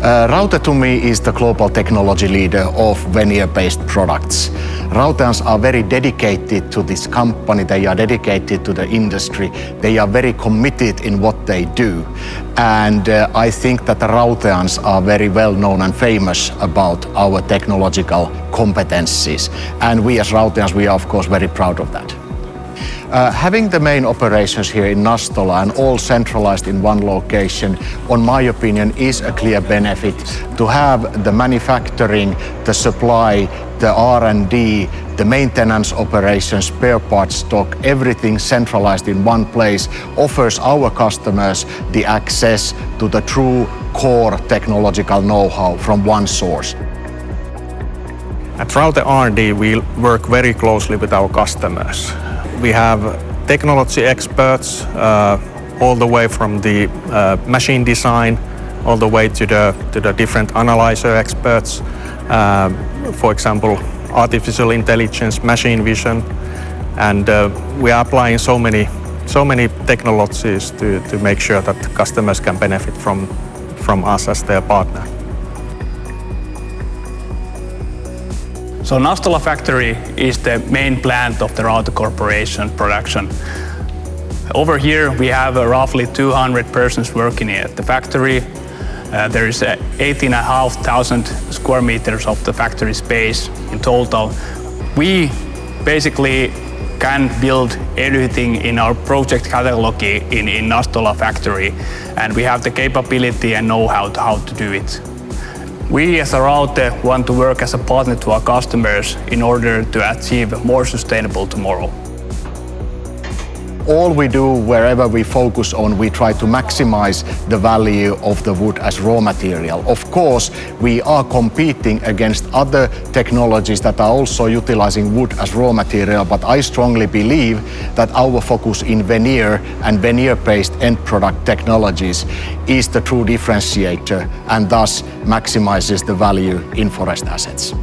Raute to me is the global technology leader of veneer-based products. Rauteans are very dedicated to this company, they are dedicated to the industry, they are very committed in what they do. And I think that the Rauteans are very well known and famous about our technological competencies. And we as Rauteans, we are of course very proud of that. Having the main operations here in Nastola and all centralized in one location, on my opinion, is a clear benefit to have the manufacturing, the supply, the R&D, the maintenance operations, spare parts stock, everything centralized in one place offers our customers the access to the true core technological know-how from one source. At Raute R&D, we work very closely with our customers. We have technology experts all the way from the machine design, all the way to the different analyzer experts. For example, artificial intelligence, machine vision, and we are applying so many technologies to make sure that customers can benefit from us as their partner. So Nastola factory is the main plant of the Raute Corporation production. Over here we have roughly 200 persons working at the factory. There is 18,500 square meters of the factory space in total. We basically can build everything in our project catalog in Nastola factory, and we have the capability and know-how how to do it. We as a Raute want to work as a partner to our customers in order to achieve a more sustainable tomorrow. All we do, wherever we focus on, we try to maximize the value of the wood as raw material. Of course, we are competing against other technologies that are also utilizing wood as raw material, but I strongly believe that our focus in veneer and veneer-based end product technologies is the true differentiator and thus maximizes the value in forest assets.